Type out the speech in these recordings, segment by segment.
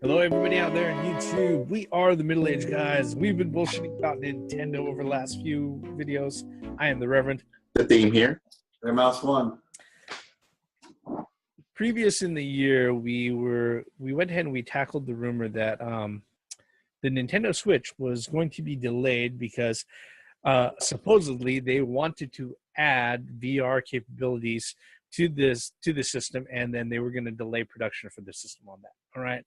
Hello, everybody out there on YouTube. We are the Middle-Aged Guys. We've been bullshitting about Nintendo over the last few videos. I am the Reverend. The theme here. Their mouse one. Previous in the year, we went ahead and we tackled the rumor that the Nintendo Switch was going to be delayed because supposedly they wanted to add VR capabilities to the system, and then they were going to delay production for the system on that. All right.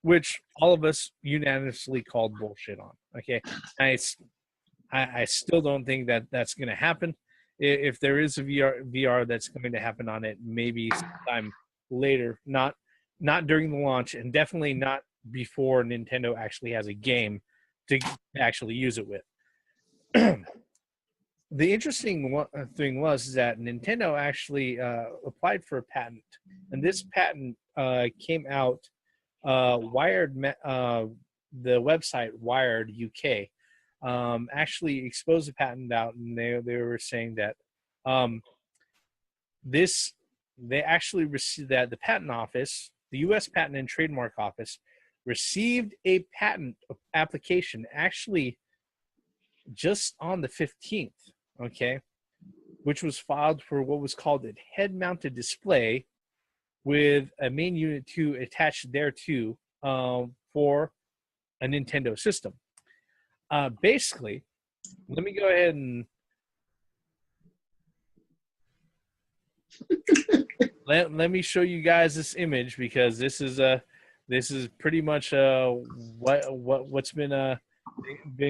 Which all of us unanimously called bullshit on. Okay, I still don't think that that's going to happen. If there is a VR that's going to happen on it, maybe sometime later, not during the launch, and definitely not before Nintendo actually has a game to actually use it with. The interesting thing was that Nintendo actually applied for a patent, and this patent came out. Wired, the website Wired UK, actually exposed the patent out, and they were saying that they actually received that the patent office, the U.S. Patent and Trademark Office, received a patent application actually just on the 15th. Okay, which was filed for what was called a head-mounted display with a main unit 2 attached thereto for a Nintendo system. Basically, let me go ahead and let me show you guys this image, because this is pretty much what's been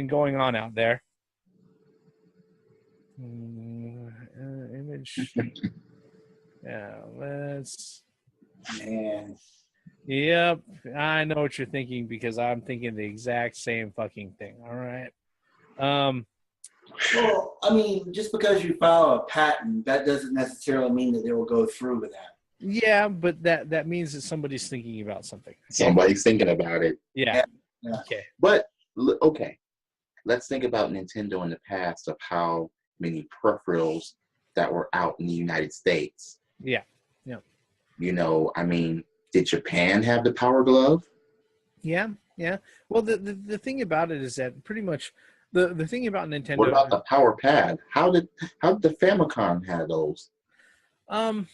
going on out there. Image. Yeah, let's. Man. Yep, I know what you're thinking, because I'm thinking the exact same fucking thing. All right. Well, I mean, just because you file a patent, that doesn't necessarily mean that they will go through with that. Yeah, but that means that somebody's thinking about something. Somebody's thinking about it. Yeah. Yeah. Okay. But, okay, let's think about Nintendo in the past, of how many peripherals that were out in the United States. Yeah. Yeah. You know, I mean, did Japan have the Power Glove? Yeah. Yeah. Well, the thing about it is that pretty much the thing about Nintendo. What about the Power Pad? How did the Famicom have those? I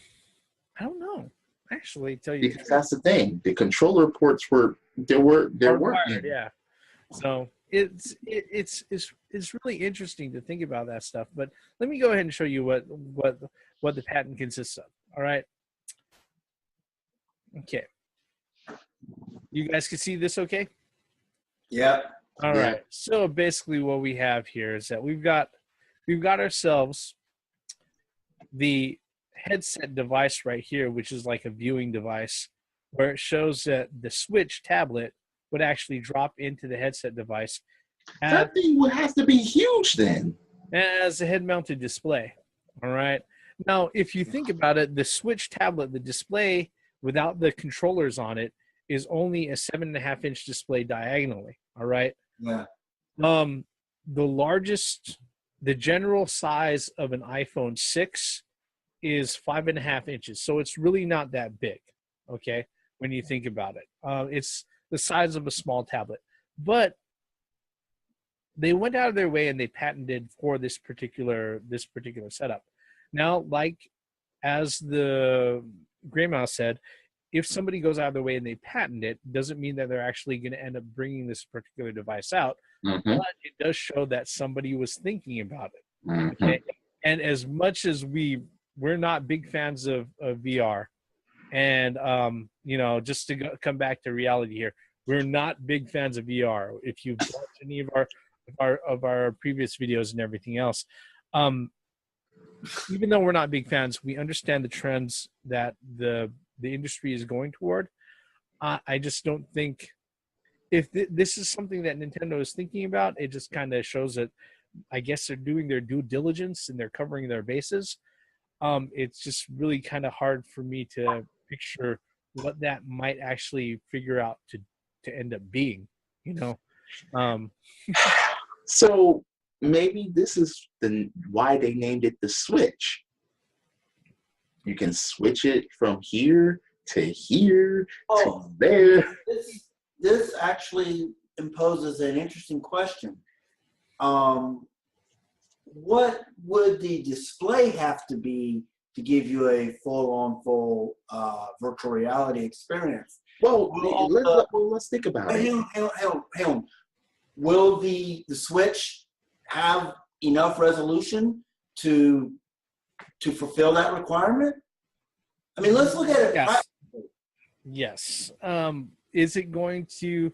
don't know. Actually, tell you Because that's the thing. The controller ports were weren't. Yeah. So it's really interesting to think about that stuff. But let me go ahead and show you what the patent consists of. All right. Okay. You guys can see this okay? Yeah. All right. So basically what we have here is that we've got ourselves the headset device right here, which is like a viewing device, where it shows that the Switch tablet would actually drop into the headset device. That thing has to be huge then. As a head-mounted display. All right. Now, if you think about it, the Switch tablet, the display without the controllers on it, is only a 7.5-inch display diagonally. All right. Yeah. The general size of an iPhone 6 is 5.5 inches. So it's really not that big. Okay. When you think about it, it's the size of a small tablet, but they went out of their way and they patented for this particular setup. Now, like as the Gray Mouse said, if somebody goes out of their way and they patent it, doesn't mean that they're actually going to end up bringing this particular device out. Mm-hmm. But it does show that somebody was thinking about it. Mm-hmm. Okay? And as much as we're not big fans of VR, and you know, just to come back to reality here, we're not big fans of VR. If you've watched any of our previous videos and everything else, even though we're not big fans, we understand the trends that the industry is going toward. I just don't think, if this is something that Nintendo is thinking about, it just kind of shows that I guess they're doing their due diligence and they're covering their bases. It's just really kind of hard for me to picture what that might actually figure out to end up being, you know. So maybe this is why they named it the Switch. You can switch it from here to here Oh, to there. this actually imposes an interesting question. What would the display have to be to give you a full virtual reality experience? Well, let's think about it. Hang on. Will the Switch have enough resolution to fulfill that requirement? I mean, let's look at it. Yes. Is it going to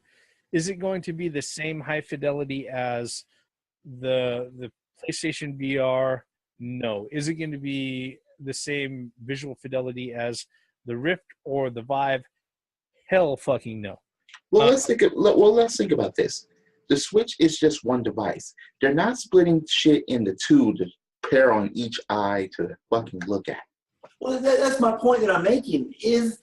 be the same high fidelity as the PlayStation VR? No. Is it going to be the same visual fidelity as the Rift or the Vive? Hell fucking no. Well, let's think about this. The Switch is just one device. They're not splitting shit into two to pair on each eye to fucking look at. Well, that's my point that I'm making. Is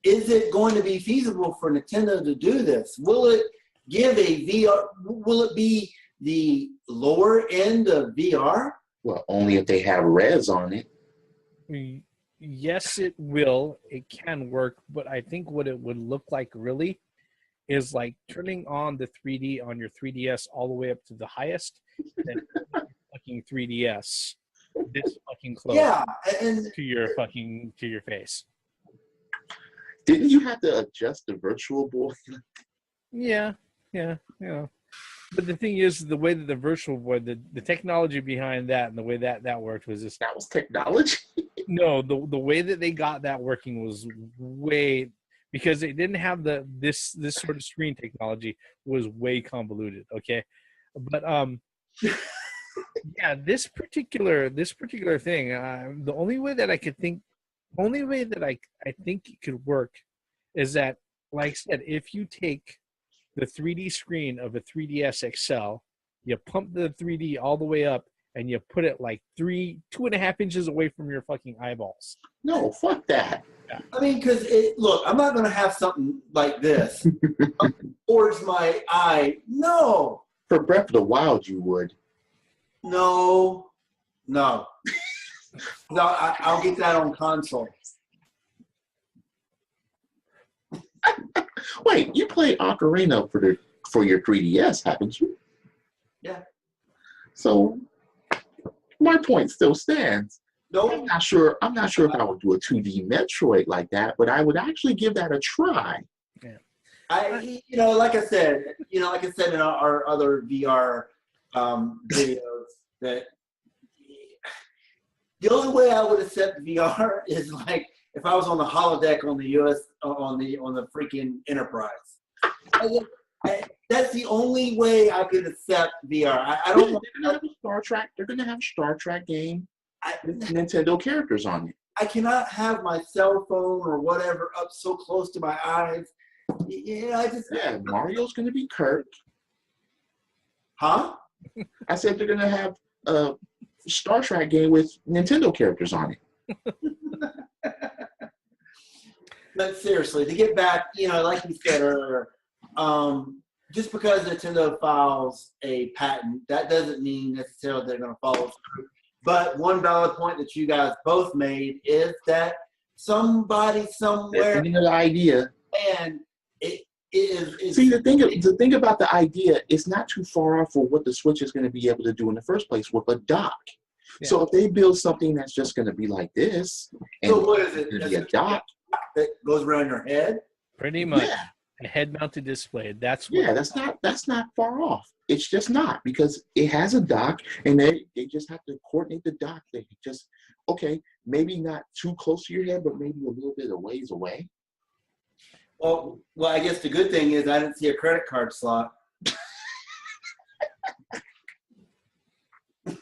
it going to be feasible for Nintendo to do this? Will it give a VR? Will it be the lower end of VR? Well, only if they have res on it. Yes, it will. It can work, but I think what it would look like really is like turning on the 3D on your 3DS all the way up to the highest, and then fucking 3DS this fucking close and to your face. Didn't you have to adjust the Virtual Boy? Yeah. But the thing is, the way that the Virtual Boy, the technology behind that and the way that worked was just... That was technology? No, the way that they got that working was way... Because they didn't have this sort of screen technology was way convoluted, okay? But yeah, this particular thing, the only way that I think it could work is that, like I said, if you take the 3D screen of a 3DS XL, you pump the 3D all the way up, and you put it like 2.5 inches away from your fucking eyeballs. No, fuck that. Yeah. I mean, because look, I'm not going to have something like this towards my eye. No. For Breath of the Wild, you would. No. I'll get that on console. Wait, you played Ocarina for your 3DS, haven't you? Yeah. So my point still stands. Nope. I'm not sure if I would do a 2D Metroid like that, but I would actually give that a try. Yeah. Like I said in our other VR videos, that the only way I would accept VR is like if I was on the holodeck on the on the freaking Enterprise. That's the only way I could accept VR. I don't. They're gonna have a Star Trek. They're gonna have a Star Trek game with Nintendo characters on it. I cannot have my cell phone or whatever up so close to my eyes. Mario's gonna be Kirk. Huh? I said they're gonna have a Star Trek game with Nintendo characters on it. But seriously, to get back, like you said earlier, just because Nintendo files a patent, that doesn't mean necessarily they're going to follow through. But one valid point that you guys both made is that somebody somewhere thinking of the idea, and it is. See, the thing about the idea is not too far off for what the Switch is going to be able to do in the first place with a dock. Yeah. So if they build something that's just going to be like this, and so what is it? Be a dock that goes around your head. Pretty much. Yeah. A head-mounted display. That's not far off. It's just not, because it has a dock, and they just have to coordinate the dock. They just maybe not too close to your head, but maybe a little bit of ways away. Well, I guess the good thing is I didn't see a credit card slot.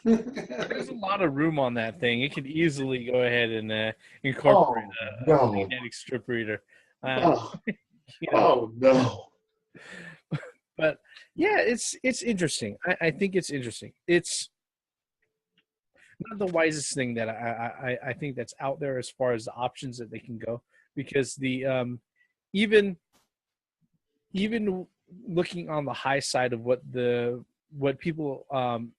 There's a lot of room on that thing. It could easily go ahead and incorporate a magnetic strip reader. Oh no! But yeah, it's interesting. I think it's interesting. It's not the wisest thing that I think that's out there as far as the options that they can go, because the even looking on the high side of what people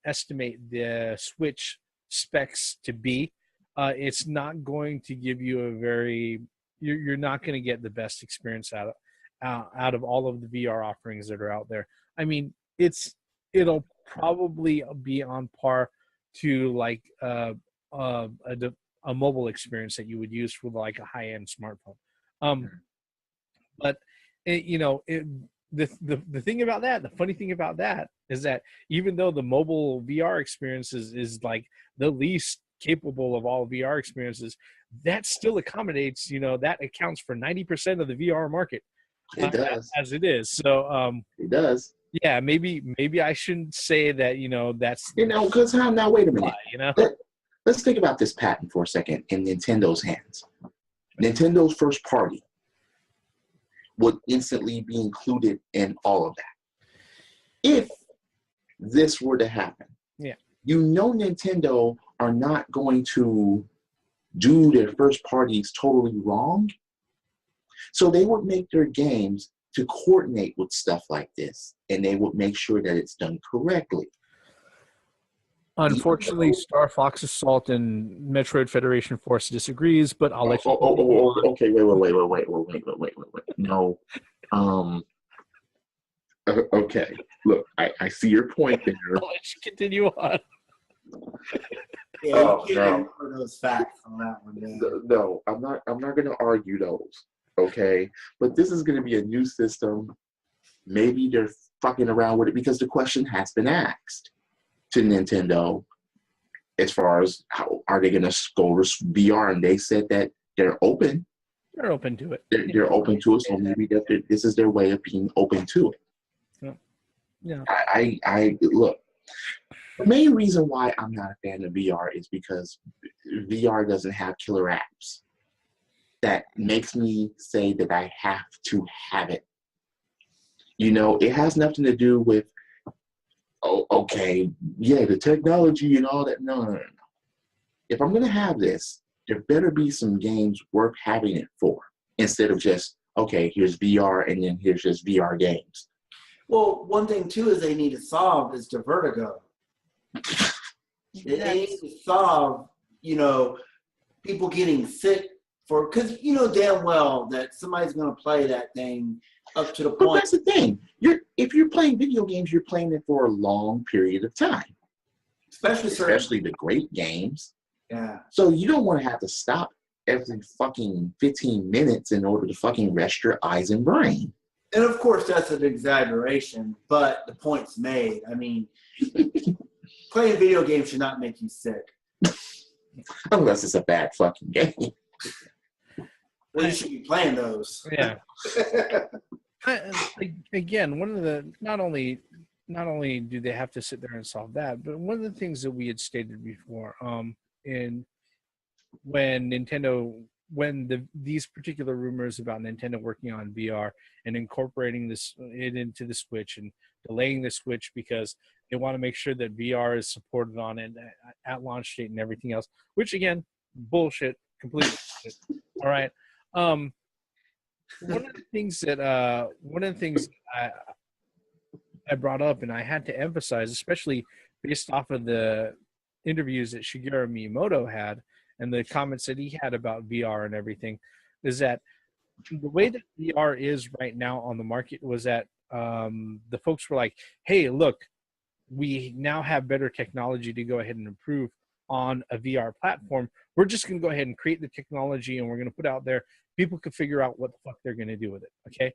estimate the Switch specs to be, it's not going to give you a very you're not going to get the best experience out of all of the VR offerings that are out there. I mean, it'll probably be on par to like a mobile experience that you would use for like a high-end smartphone. But the thing about that, the funny thing about that is that even though the mobile VR experience is like the least capable of all VR experiences, that still accommodates, that accounts for 90% of the VR market. It does. As it is. So it does. Yeah, maybe I shouldn't say that, that's because now wait a minute. Why, Let's think about this patent for a second in Nintendo's hands. Nintendo's first party would instantly be included in all of that. If this were to happen, Nintendo are not going to do their first parties totally wrong. So they would make their games to coordinate with stuff like this, and they would make sure that it's done correctly. Unfortunately, Star Fox Assault and Metroid Federation Force disagrees, but I'll let you. Okay, wait. No. Okay. Look, I see your point there. I'll let you continue on. Yeah, you can't ignore those facts on that one. Man. No, I'm not going to argue those. Okay, but this is going to be a new system. Maybe they're fucking around with it because the question has been asked to Nintendo as far as how are they going to go VR, and they said that they're open. They're open to it. They're open to it, so maybe this is their way of being open to it. Yeah. I look. The main reason why I'm not a fan of VR is because VR doesn't have killer apps that makes me say that I have to have it. It has nothing to do with, the technology and all that. No. If I'm going to have this, there better be some games worth having it for, instead of just, here's VR and then here's just VR games. Well, one thing, too, is they need to solve is the vertigo. They need to solve, people getting sick because damn well that somebody's going to play that thing up to the point. But that's the thing. If you're playing video games, you're playing it for a long period of time. Especially the great games. Yeah. So you don't want to have to stop every fucking 15 minutes in order to fucking rest your eyes and brain. And of course, that's an exaggeration, but the point's made. I mean, playing video games should not make you sick. Unless it's a bad fucking game. Well, you should be playing those. Yeah. Again, one of the not only do they have to sit there and solve that, but one of the things that we had stated before, when these particular rumors about Nintendo working on VR and incorporating it into the Switch and delaying the Switch because they want to make sure that VR is supported on it at launch date and everything else, which again, bullshit, complete bullshit. All right. One of the things I brought up and I had to emphasize, especially based off of the interviews that Shigeru Miyamoto had and the comments that he had about VR and everything, is that the way that VR is right now on the market was that the folks were like, hey, look, we now have better technology to go ahead and improve on a VR platform. We're just going to go ahead and create the technology and we're going to put out there. People can figure out what the fuck they're going to do with it, okay?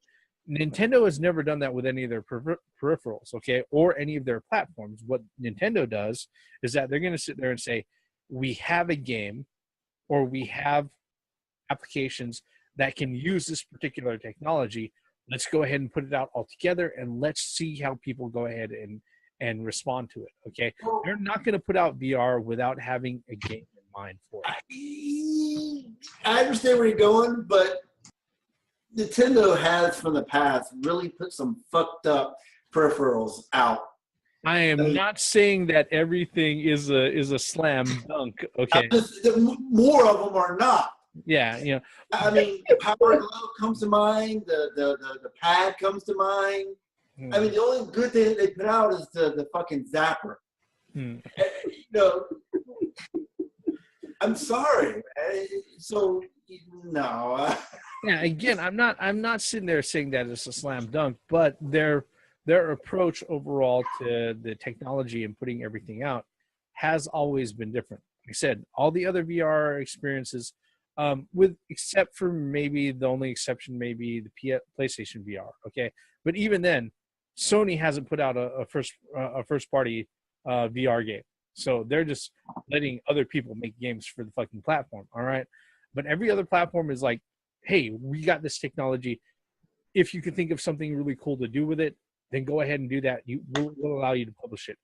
Nintendo has never done that with any of their peripherals, okay, or any of their platforms. What Nintendo does is that they're going to sit there and say, we have a game or we have applications that can use this particular technology. Let's go ahead and put it out all together and let's see how people go ahead and respond to it, okay? They're not going to put out VR without having a game in mind for it. I understand where you're going, but Nintendo has from the past really put some fucked up peripherals out. I am not saying that everything is a slam dunk, okay? More of them are not. Yeah, I mean, the Power Glove comes to mind. The pad comes to mind. I mean, the only good thing that they put out is the fucking zapper. I'm sorry. So no. Yeah, again, I'm not sitting there saying that it's a slam dunk, but their approach overall to the technology and putting everything out has always been different. Like I said, all the other VR experiences, with except for maybe the only exception maybe the PlayStation VR. Okay, but even then, Sony hasn't put out a first party VR game, so they're just letting other people make games for the fucking platform. All right, but every other platform is like, hey, we got this technology. If you can think of something really cool to do with it, then go ahead and do that. We'll allow you to publish it.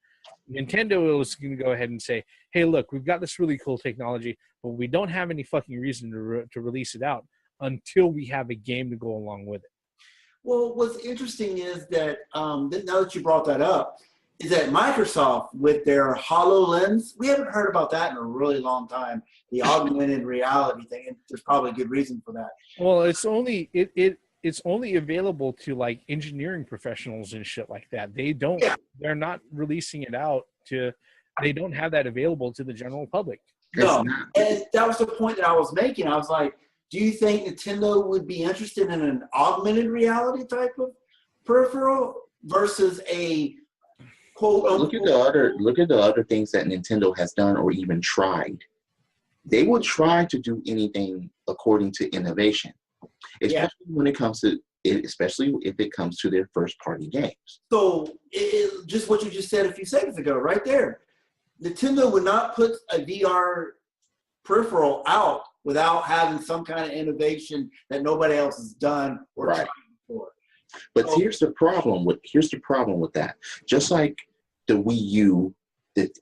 Nintendo is going to go ahead and say, hey, look, we've got this really cool technology, but we don't have any fucking reason to release it out until we have a game to go along with it. Well, what's interesting is that now that you brought that up, is that Microsoft with their HoloLens, we haven't heard about that in a really long time. The augmented reality thing, and there's probably a good reason for that. Well, it's only it's only available to like engineering professionals and shit like that. They're not releasing it out to. They don't have that available to the general public. No, and that was the point that I was making. I was like, do you think Nintendo would be interested in an augmented reality type of peripheral versus a quote unquote? Look at the other things that Nintendo has done or even tried. They will try to do anything according to innovation, especially when it comes to especially if it comes to their first party games. So just what you just said a few seconds ago, right there. Nintendo would not put a VR peripheral out without having some kind of innovation that nobody else has done or tried before. But here's the problem with that. Just like the Wii U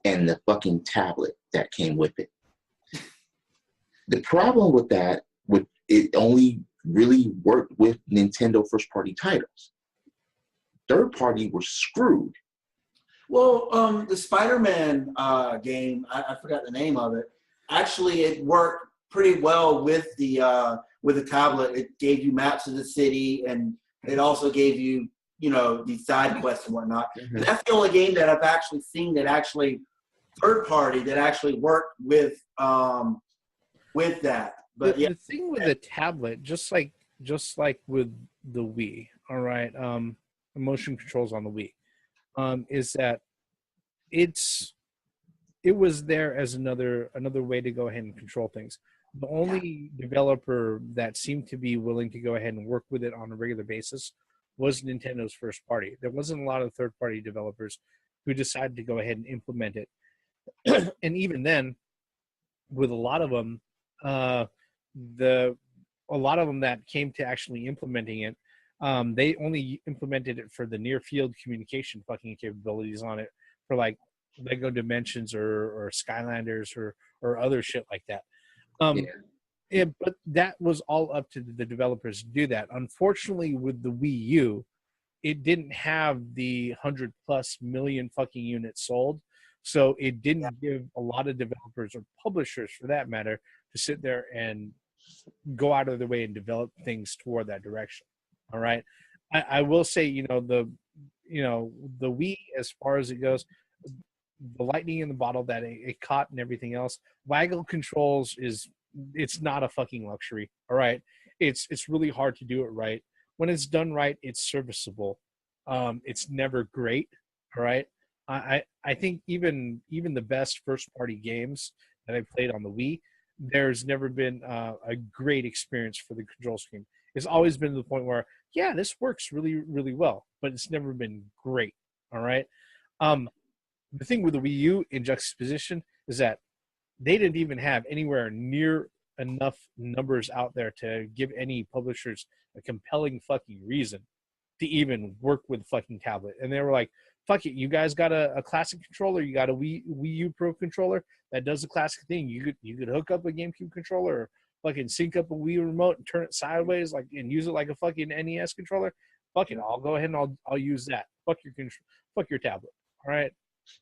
and the fucking tablet that came with it. The problem with that, it only really worked with Nintendo first party titles. Third party were screwed. Well, the Spider-Man game, I forgot the name of it. Actually, it worked pretty well with the tablet. It gave you maps of the city, and it also gave you, the side quests and whatnot. Mm-hmm. And that's the only game that I've actually seen that actually third party that actually worked with that. But the thing with the tablet, just like with the Wii, all right, motion controls on the Wii. Is that it was there as another way to go ahead and control things. The only developer that seemed to be willing to go ahead and work with it on a regular basis was Nintendo's first party. There wasn't a lot of third-party developers who decided to go ahead and implement it. And even then, with a lot of them, that came to actually implementing it, they only implemented it for the near field communication fucking capabilities on it for like Lego Dimensions or Skylanders or other shit like that. But that was all up to the developers to do that. Unfortunately, with the Wii U, it didn't have the 100+ million fucking units sold. So it didn't give a lot of developers or publishers, for that matter, to sit there and go out of their way and develop things toward that direction. All right. I will say, the Wii, as far as it goes, the lightning in the bottle that it caught and everything else, waggle controls it's not a fucking luxury. All right. It's really hard to do it right. When it's done right, it's serviceable. It's never great. All right. I think even the best first party games that I played on the Wii, there's never been a great experience for the control scheme. It's always been to the point where, yeah, this works really, really well, but it's never been great. All right. The thing with the Wii U in juxtaposition is that they didn't even have anywhere near enough numbers out there to give any publishers a compelling fucking reason to even work with fucking tablet. And they were like, fuck it, you guys got a classic controller, you got a Wii U Pro controller that does the classic thing. You could hook up a GameCube controller or fucking sync up a Wii remote and turn it sideways and use it like a fucking NES controller. Fuck it, I'll go ahead and I'll use that. Fuck your tablet. All right.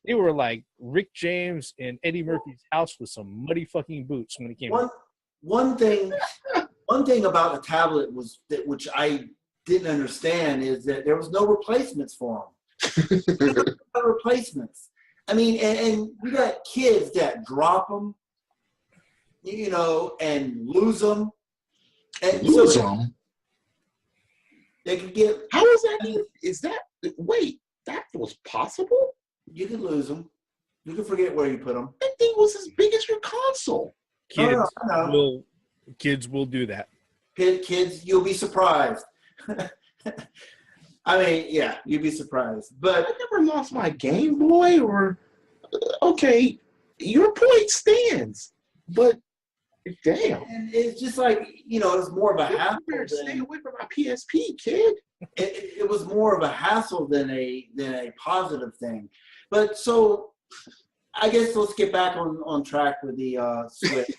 They were like Rick James and Eddie Murphy's house with some muddy fucking boots when it came out. One thing about the tablet was that, which I didn't understand, is that there was no replacements for them. No replacements. I mean, and you got kids that drop them. you know, and lose them. And Lose so them? they could get. How is that? Is that? Wait, that was possible? You can lose them. You can forget where you put them. That thing was as big as your console. Kids No. will do that. Kids, you'll be surprised. I mean, yeah, you'd be surprised. But I never lost my Game Boy or. Okay, your point stands, but damn. and it's just like, you know, it's more of a hassle. Stay away from my PSP, kid. It was more of a hassle than a positive thing. But so I guess let's get back on track with the Switch.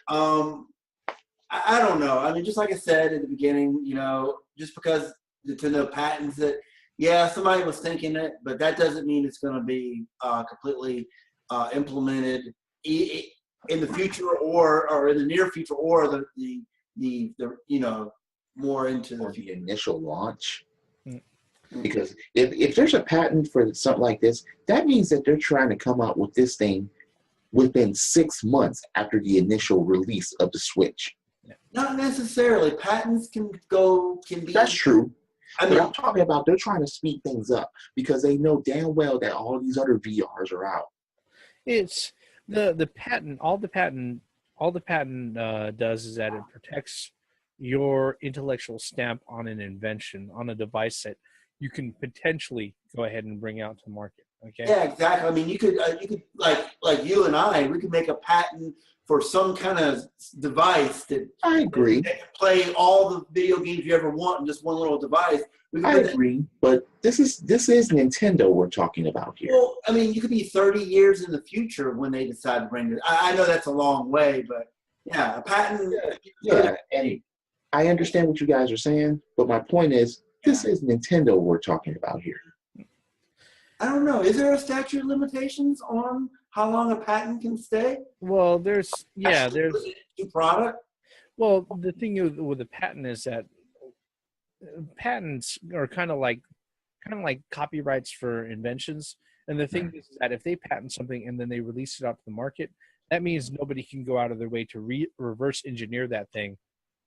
I don't know. I mean, just like I said at the beginning, you know, just because Nintendo patents it, yeah, somebody was thinking it, but that doesn't mean it's going to be completely implemented in the future or in the near future or the you know, more into the initial launch. Because if there's a patent for something like this, that means that they're trying to come out with this thing within 6 months after the initial release of the Switch. Not necessarily. Patents can be. That's true. I mean, but I'm talking about they're trying to speed things up because they know damn well that all these other VRs are out. It's the patent. All the patent does is that it protects your intellectual stamp on an invention, on a device that you can potentially go ahead and bring out to market. Okay. Yeah, exactly. I mean, you could like you and I, we could make a patent for some kind of device that I agree. That can play all the video games you ever want in just one little device. I agree, but this is Nintendo we're talking about here. Well, I mean, you could be 30 years in the future when they decide to bring it. I know that's a long way, but yeah, a patent. Yeah, and I understand what you guys are saying, but my point is, this is Nintendo we're talking about here. I don't know. Is there a statute of limitations on how long a patent can stay? Well, there's product. Well, the thing with the patent is that patents are kind of like copyrights for inventions. And the thing is that if they patent something and then they release it out to the market, that means nobody can go out of their way to reverse engineer that thing,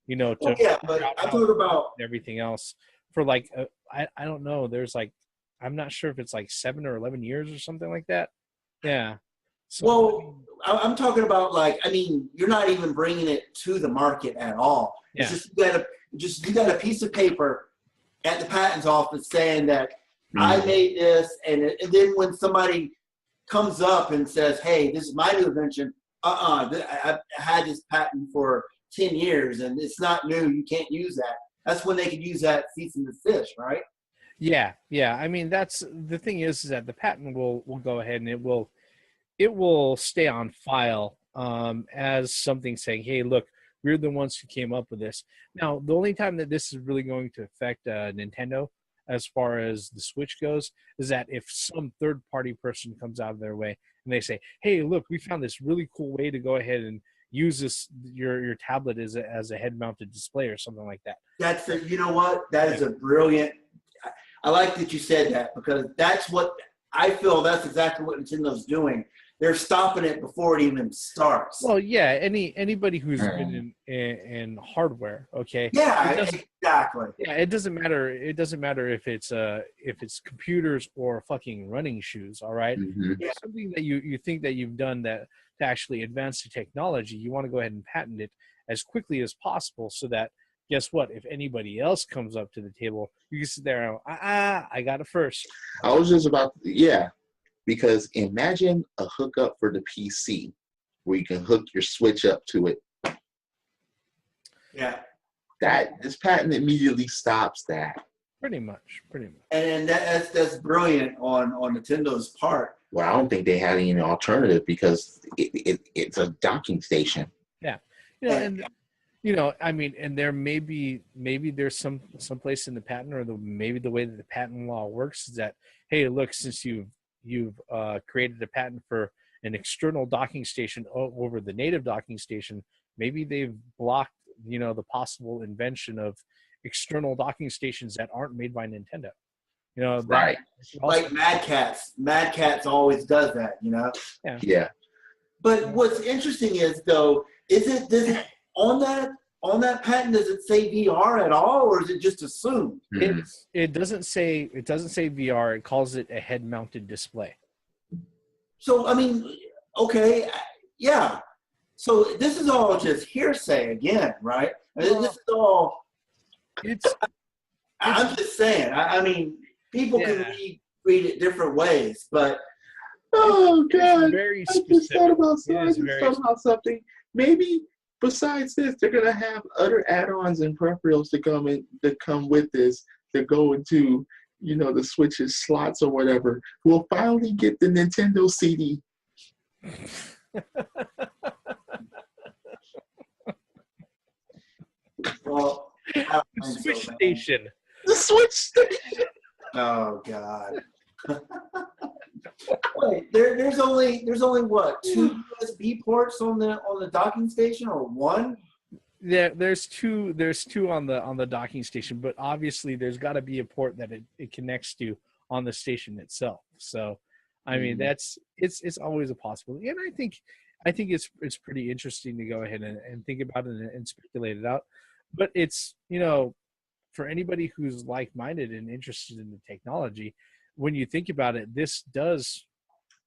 you know, to but I thought about everything else for like, I don't know. There's like, I'm not sure if it's like 7 or 11 years or something like that. Yeah. So, well, I'm talking about like, I mean, you're not even bringing it to the market at all. Yeah. It's just you got a piece of paper at the patents office saying that I made this, and then when somebody comes up and says, "Hey, this is my new invention," I've had this patent for 10 years, and it's not new. You can't use that. That's when they could use that cease and desist, right? Yeah. I mean, that's the thing is that the patent will go ahead and it will stay on file as something saying, "Hey, look, we're the ones who came up with this." Now, the only time that this is really going to affect Nintendo, as far as the Switch goes, is that if some third-party person comes out of their way and they say, "Hey, look, we found this really cool way to go ahead and use your tablet as a head-mounted display," or something like that. You know what? That is a brilliant. I like that you said that, because that's what I feel. That's exactly what Nintendo's doing. They're stopping it before it even starts. Well, yeah. Anybody who's been in hardware, okay. Yeah, exactly. Yeah, it doesn't matter. It doesn't matter if it's computers or fucking running shoes. All right. Mm-hmm. If something that you think that you've done that to actually advance the technology, you want to go ahead and patent it as quickly as possible, so that guess what? If anybody else comes up to the table, you can sit there and go, I got it first. I was just about because imagine a hookup for the PC where you can hook your Switch up to it. Yeah. This patent immediately stops that. Pretty much. And that's brilliant on Nintendo's part. Well, I don't think they had any alternative, because it's a docking station. Yeah. I mean, and there maybe there's some place in the patent, or maybe the way that the patent law works is that, hey, look, since you've created a patent for an external docking station over the native docking station, maybe they've blocked, the possible invention of external docking stations that aren't made by Nintendo. Right. Like Mad Catz. Mad Catz always does that, Yeah. But what's interesting is though, does it on that patent, does it say VR at all, or is it just assumed? It doesn't say VR. It calls it a head-mounted display. So I mean, okay, yeah. So this is all just hearsay again, right? This is all. I'm just saying. I mean, people can read it different ways, but. Oh God! Very I specific. just thought about something. Maybe besides this, they're gonna have other add-ons and peripherals to come with this that go into, you know, the Switch's slots or whatever. We'll finally get the Nintendo CD. Well, the Switch station. The Switch station. Oh God. Wait, there's only what, 2 USB ports on the docking station, or 1? Yeah, there's two on the docking station, but obviously there's got to be a port that it connects to on the station itself. So, I mean, it's always a possibility, and I think it's pretty interesting to go ahead and think about it and speculate it out. But it's, you know, for anybody who's like-minded and interested in the technology, when you think about it, this does,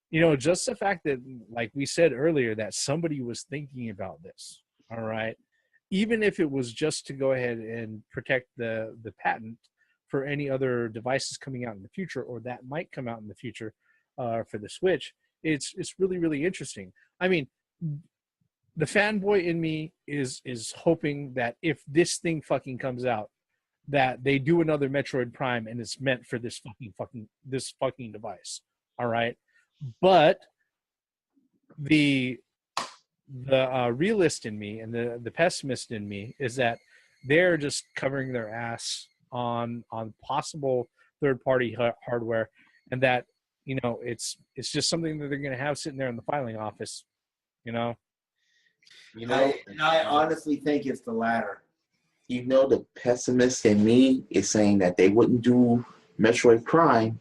you know, just the fact that, like we said earlier, that somebody was thinking about this, all right, even if it was just to go ahead and protect the patent for any other devices coming out in the future, or that might come out in the future for the Switch, it's really, really interesting. I mean, the fanboy in me is hoping that if this thing fucking comes out, that they do another Metroid Prime and it's meant for this fucking device. All right. But the realist in me and the pessimist in me is that they're just covering their ass on possible third-party hardware, and that, you know, it's just something that they're going to have sitting there in the filing office, you know. I honestly think it's the latter. You know, the pessimist in me is saying that they wouldn't do Metroid Prime,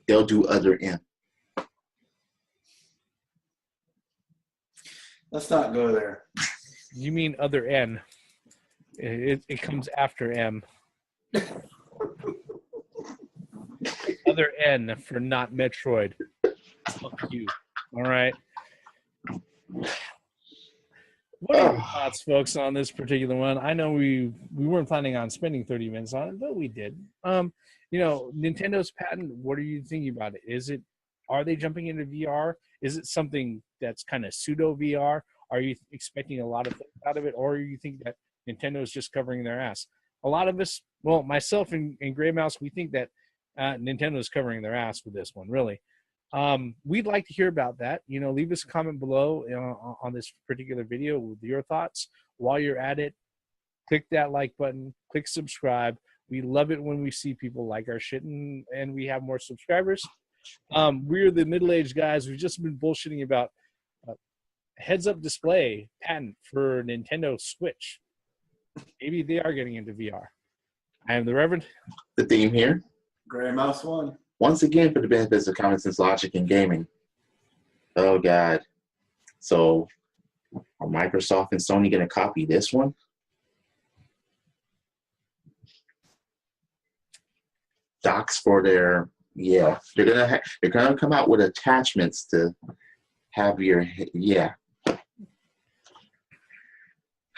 they'll do Other M. Let's not go there. You mean Other N? It comes after M. Other N for not Metroid. Fuck you. All right. What are your thoughts, folks, on this particular one? I know we weren't planning on spending 30 minutes on it, but we did. You know, Nintendo's patent, what are you thinking about it? Are they jumping into VR? Is it something that's kind of pseudo VR? Are you expecting a lot of things out of it, or you think that Nintendo is just covering their ass? A lot of us, well, myself and Gray Mouse, we think that Nintendo is covering their ass with this one, really. We'd like to hear about that. You know, leave us a comment below on this particular video with your thoughts. While you're at it, click that like button, click subscribe. We love it when we see people like our shit and we have more subscribers. We're the middle-aged guys. We've just been bullshitting about heads-up display patent for Nintendo Switch. Maybe they are getting into VR. I am the Reverend. The theme here. Gray Mouse 1. Once again, for the benefits of common sense, logic, and gaming. Oh, God. So, are Microsoft and Sony going to copy this one? Docks for their, they're gonna come out with attachments to have your,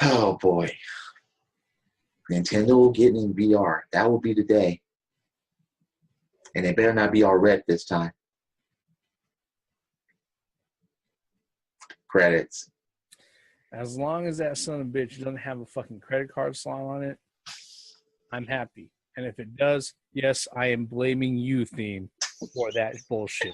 Oh, boy. Nintendo will get in VR. That will be the day. And they better not be all red this time. Credits. As long as that son of a bitch doesn't have a fucking credit card slot on it, I'm happy. And if it does, yes, I am blaming you, Theme, for that bullshit.